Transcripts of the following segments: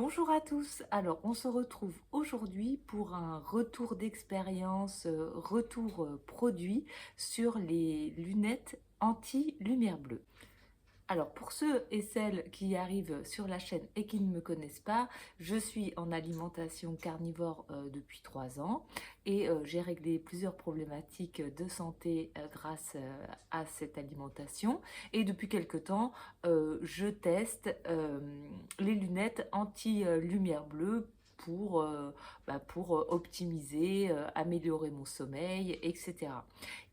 Bonjour à tous, alors on se retrouve aujourd'hui pour un retour d'expérience, retour produit sur les lunettes anti-lumière bleue. Alors pour ceux et celles qui arrivent sur la chaîne et qui ne me connaissent pas, je suis en alimentation carnivore depuis 3 ans et j'ai réglé plusieurs problématiques de santé grâce à cette alimentation. Et depuis quelque temps, je teste les lunettes anti-lumière bleue pour optimiser, améliorer mon sommeil, etc.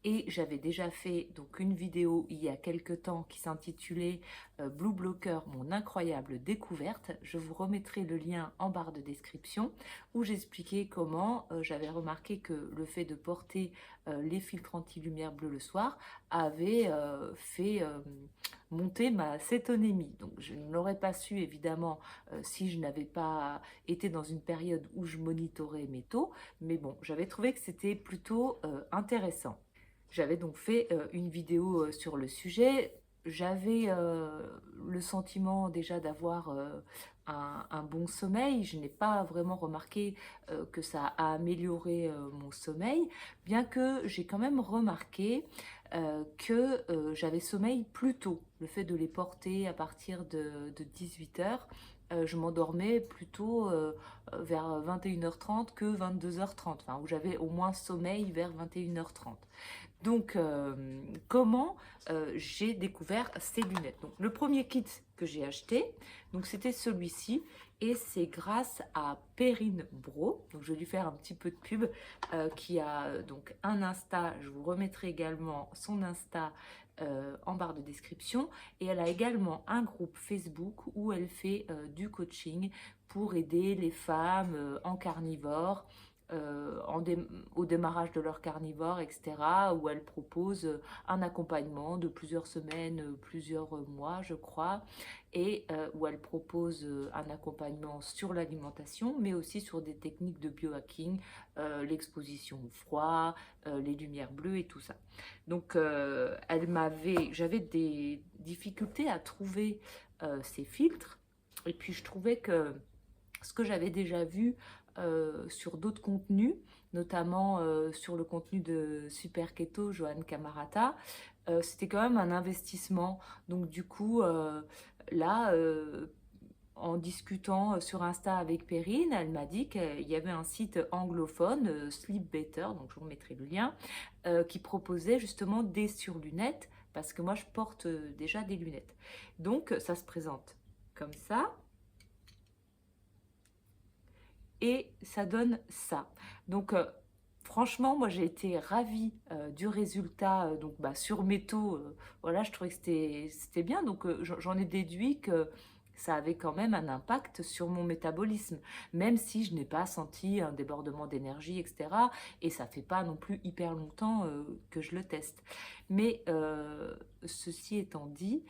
Et j'avais déjà fait donc une vidéo il y a quelques temps qui s'intitulait Blue Blocker, mon incroyable découverte. Je vous remettrai le lien en barre de description où j'expliquais comment j'avais remarqué que le fait de porter les filtres anti-lumière bleue le soir avait fait monter ma cétonémie. Donc je ne l'aurais pas su évidemment si je n'avais pas été dans une période où je monitorais mes taux, mais bon, j'avais trouvé que c'était plutôt intéressant. J'avais donc fait une vidéo sur le sujet. J'avais le sentiment déjà d'avoir un bon sommeil. Je n'ai pas vraiment remarqué que ça a amélioré mon sommeil, bien que j'ai quand même remarqué que j'avais sommeil plus tôt. Le fait de les porter à partir de 18 h, je m'endormais plutôt vers 21 h 30 que 22 h 30, enfin, où j'avais au moins sommeil vers 21 h 30. Donc, comment j'ai découvert ces lunettes? Donc, le premier kit que j'ai acheté, donc c'était celui-ci, et c'est grâce à Perrine Bro. Donc, je vais lui faire un petit peu de pub, qui a donc un Insta. Je vous remettrai également son Insta en barre de description. Et elle a également un groupe Facebook où elle fait du coaching pour aider les femmes en carnivore au démarrage de leur carnivore, etc., où elle propose un accompagnement de plusieurs semaines, plusieurs mois, je crois, et où elle propose un accompagnement sur l'alimentation, mais aussi sur des techniques de biohacking, l'exposition au froid, les lumières bleues et tout ça. Donc, j'avais des difficultés à trouver ces filtres, et puis je trouvais que ce que j'avais déjà vu sur d'autres contenus, notamment sur le contenu de Super Keto, Johan Camarata, c'était quand même un investissement. Donc du coup, là, en discutant sur Insta avec Perrine, elle m'a dit qu'il y avait un site anglophone, Sleep Better, donc je vous remettrai le lien, qui proposait justement des surlunettes, parce que moi je porte déjà des lunettes. Donc ça se présente comme ça et ça donne ça. Donc franchement, moi j'ai été ravie du résultat. Donc sur mes taux, voilà, je trouvais que c'était bien. Donc j'en ai déduit que ça avait quand même un impact sur mon métabolisme, même si je n'ai pas senti un débordement d'énergie, etc. Et ça fait pas non plus hyper longtemps que je le teste. Mais ceci étant dit,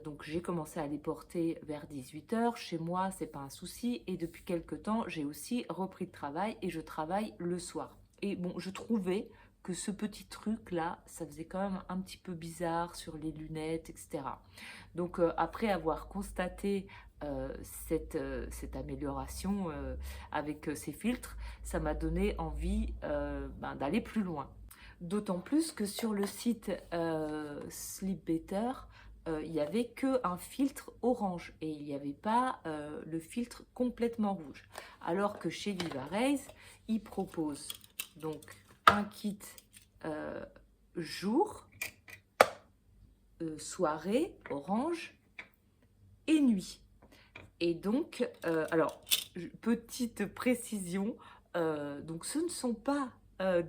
donc j'ai commencé à les porter vers 18 h. Chez moi, c'est pas un souci. Et depuis quelques temps, j'ai aussi repris le travail et je travaille le soir. Et bon, je trouvais que ce petit truc-là, ça faisait quand même un petit peu bizarre sur les lunettes, etc. Donc après avoir constaté cette amélioration avec ces filtres, ça m'a donné envie d'aller plus loin. D'autant plus que sur le site Sleep Better, il n'y avait qu'un filtre orange et il n'y avait pas le filtre complètement rouge. Alors que chez Vivaraise, ils proposent donc un kit euh, jour, soirée, orange et nuit. Et donc, alors, petite précision, donc ce ne sont pas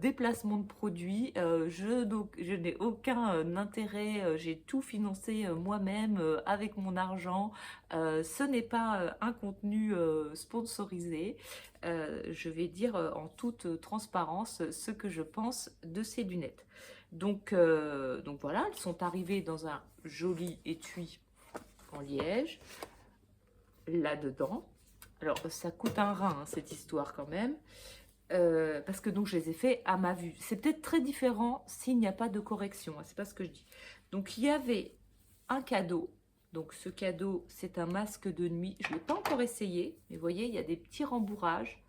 des placements de produits, je n'ai aucun intérêt, j'ai tout financé moi-même avec mon argent. Ce n'est pas un contenu sponsorisé. Je vais dire en toute transparence ce que je pense de ces lunettes. Donc voilà, elles sont arrivées dans un joli étui en liège là-dedans. Alors, ça coûte un rein, hein, cette histoire quand même, parce que donc je les ai fait à ma vue. C'est peut-être très différent s'il n'y a pas de correction, hein, c'est pas ce que je dis. Donc, il y avait un cadeau Donc ce cadeau, c'est un masque de nuit. Je ne l'ai pas encore essayé, mais vous voyez, il y a des petits rembourrages.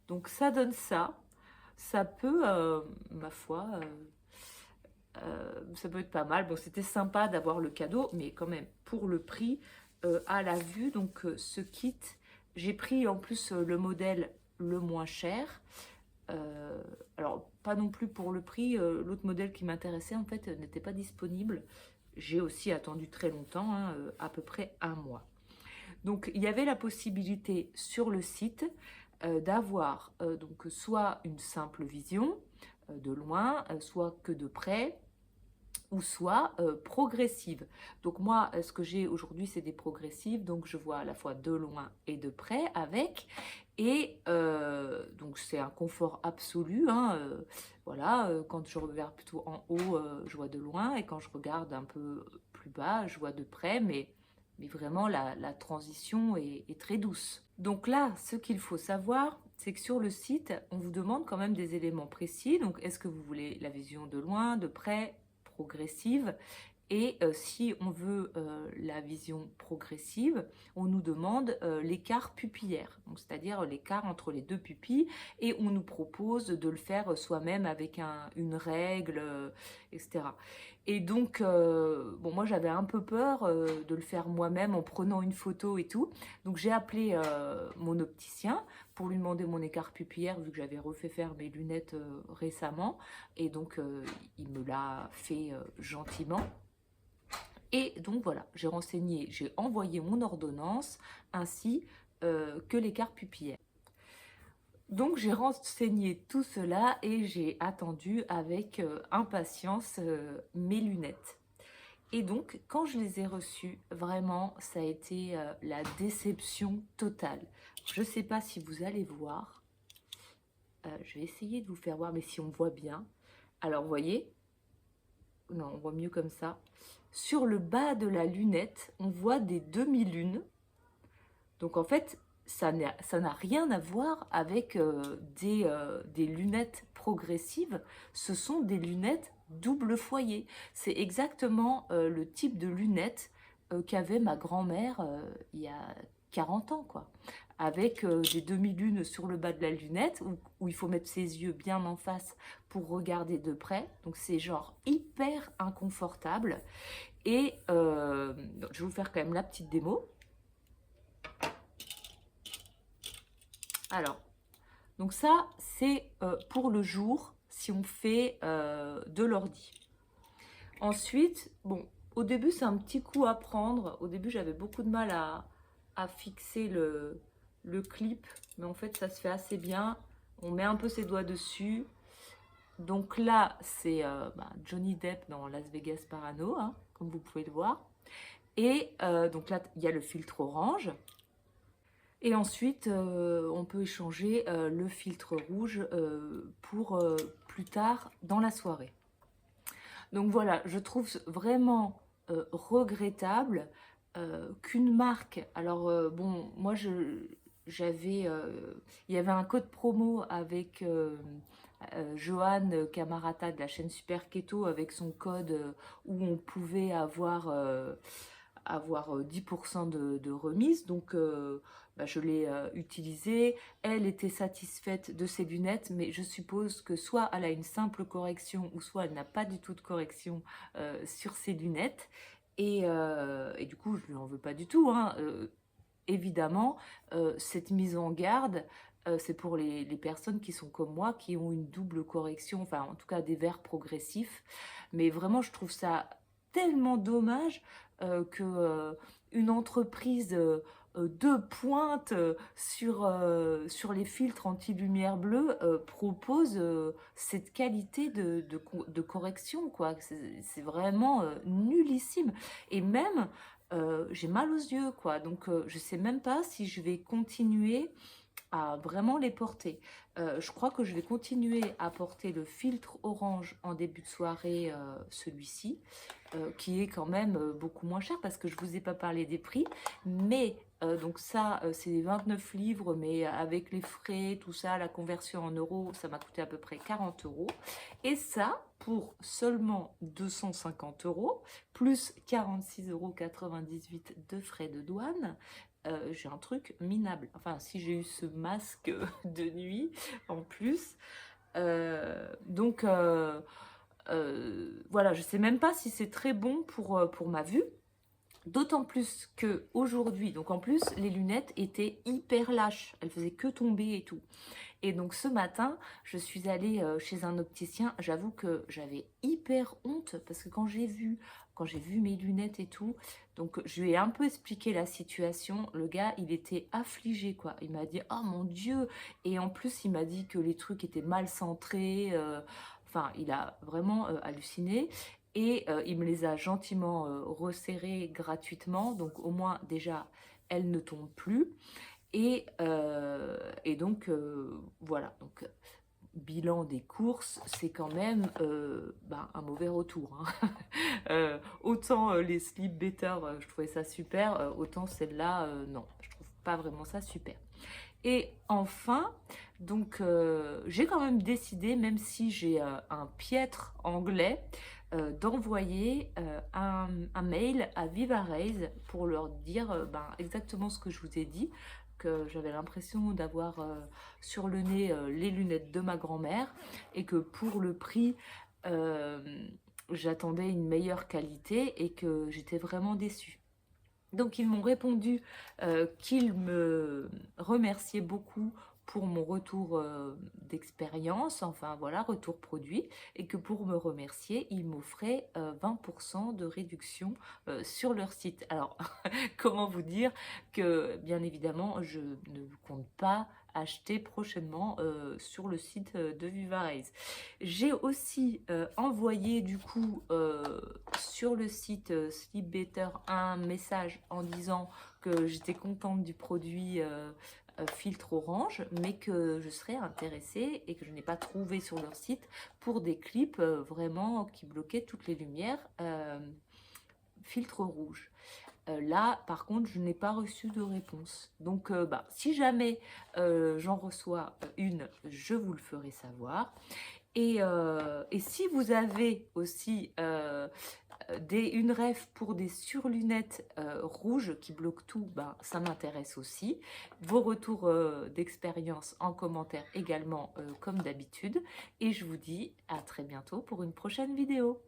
Donc ça donne ça. Ça peut, ma foi, ça peut être pas mal. Bon, c'était sympa d'avoir le cadeau, mais quand même, pour le prix, à la vue, donc ce kit, j'ai pris en plus le modèle le moins cher. Alors, pas non plus pour le prix, l'autre modèle qui m'intéressait, en fait, n'était pas disponible. J'ai aussi attendu très longtemps, hein, à peu près un mois. Donc, il y avait la possibilité sur le site d'avoir donc soit une simple vision de loin, soit que de près, ou soit progressive. Donc moi, ce que j'ai aujourd'hui, c'est des progressives, donc je vois à la fois de loin et de près avec, et donc c'est un confort absolu, hein, voilà, quand je regarde plutôt en haut, je vois de loin, et quand je regarde un peu plus bas, je vois de près, mais vraiment la transition est très douce. Donc là, ce qu'il faut savoir, c'est que sur le site, on vous demande quand même des éléments précis. Donc, est-ce que vous voulez la vision de loin, de près, progressive? Et si on veut la vision progressive, on nous demande l'écart pupillaire, c'est-à-dire l'écart entre les deux pupilles, et on nous propose de le faire soi-même avec une règle, etc. Et donc, bon, moi j'avais un peu peur de le faire moi-même en prenant une photo et tout. Donc j'ai appelé mon opticien pour lui demander mon écart pupillaire, vu que j'avais refait faire mes lunettes récemment. Et donc il me l'a fait gentiment. Et donc voilà, j'ai envoyé mon ordonnance ainsi que l'écart pupillaire. Donc j'ai renseigné tout cela et j'ai attendu avec impatience mes lunettes. Et donc quand je les ai reçues, vraiment ça a été la déception totale. Je ne sais pas si vous allez voir, je vais essayer de vous faire voir, mais si on voit bien. Alors vous voyez, non on voit mieux comme ça. Sur le bas de la lunette, on voit des demi-lunes. Donc en fait, ça n'a rien à voir avec des lunettes progressives. Ce sont des lunettes double foyer. C'est exactement le type de lunettes qu'avait ma grand-mère il y a 40 ans, quoi. Avec des demi-lunes sur le bas de la lunette, où il faut mettre ses yeux bien en face pour regarder de près. Donc c'est genre hyper inconfortable. Et je vais vous faire quand même la petite démo. Alors, donc ça, c'est pour le jour, si on fait de l'ordi. Ensuite, bon, au début, c'est un petit coup à prendre. Au début, j'avais beaucoup de mal à fixer le clip, mais en fait, ça se fait assez bien. On met un peu ses doigts dessus. Donc là, c'est Johnny Depp dans Las Vegas Parano, hein, comme vous pouvez le voir. Et donc là, il y a le filtre orange. Et ensuite, on peut échanger le filtre rouge pour plus tard dans la soirée. Donc voilà, je trouve vraiment regrettable qu'une marque... Alors bon, moi il y avait un code promo avec Johan Camarata de la chaîne Super Keto, avec son code où on pouvait avoir 10% de remise. Donc je l'ai utilisée. Elle était satisfaite de ses lunettes, mais je suppose que soit elle a une simple correction, ou soit elle n'a pas du tout de correction sur ses lunettes. Et du coup, je ne lui en veux pas du tout, hein. Évidemment, cette mise en garde, c'est pour les personnes qui sont comme moi, qui ont une double correction, enfin en tout cas des verres progressifs. Mais vraiment, je trouve ça tellement dommage que une entreprise de pointe sur les filtres anti-lumière bleue propose cette qualité de correction, quoi. C'est vraiment nullissime. Et même, j'ai mal aux yeux, quoi. Donc, je sais même pas si je vais continuer à vraiment les porter. Je crois que je vais continuer à porter le filtre orange en début de soirée, celui-ci, qui est quand même beaucoup moins cher, parce que je vous ai pas parlé des prix, mais Donc ça, c'est 29 livres, mais avec les frais, tout ça, la conversion en euros, ça m'a coûté à peu près 40 euros. Et ça, pour seulement 250 euros, plus 46,98 € de frais de douane, j'ai un truc minable. Enfin, si j'ai eu ce masque de nuit en plus. Donc, voilà, je sais même pas si c'est très bon pour ma vue. D'autant plus que aujourd'hui, donc en plus, les lunettes étaient hyper lâches. Elles faisaient que tomber et tout. Et donc ce matin, je suis allée chez un opticien. J'avoue que j'avais hyper honte parce que quand j'ai vu mes lunettes et tout, donc je lui ai un peu expliqué la situation. Le gars, il était affligé, quoi. Il m'a dit, oh mon Dieu. Et en plus, il m'a dit que les trucs étaient mal centrés. Enfin, il a vraiment halluciné. Et il me les a gentiment resserrés gratuitement. Donc au moins, déjà, elles ne tombent plus. Et donc, voilà. Donc, bilan des courses, c'est quand même un mauvais retour, hein. Autant les Sleep Better, je trouvais ça super, autant celle-là, non, je trouve pas vraiment ça super. Et enfin, donc j'ai quand même décidé, même si j'ai un piètre anglais, d'envoyer un mail à Viva Raise pour leur dire exactement ce que je vous ai dit, que j'avais l'impression d'avoir sur le nez les lunettes de ma grand-mère et que pour le prix, euh, j'attendais une meilleure qualité et que j'étais vraiment déçue. Donc ils m'ont répondu qu'ils me remerciaient beaucoup pour mon retour d'expérience, enfin voilà, retour produit, et que pour me remercier, ils m'offraient 20% de réduction sur leur site. Alors, comment vous dire que, bien évidemment, je ne compte pas acheter prochainement sur le site de Vivaraise. J'ai aussi envoyé du coup sur le site Sleep Better un message en disant que j'étais contente du produit filtre orange, mais que je serais intéressée et que je n'ai pas trouvé sur leur site pour des clips vraiment qui bloquaient toutes les lumières filtre rouge. Là, par contre, je n'ai pas reçu de réponse. Donc, si jamais j'en reçois une, je vous le ferai savoir. Et si vous avez aussi une ref pour des surlunettes rouges qui bloquent tout, ça m'intéresse aussi. Vos retours d'expérience en commentaire également, comme d'habitude. Et je vous dis à très bientôt pour une prochaine vidéo.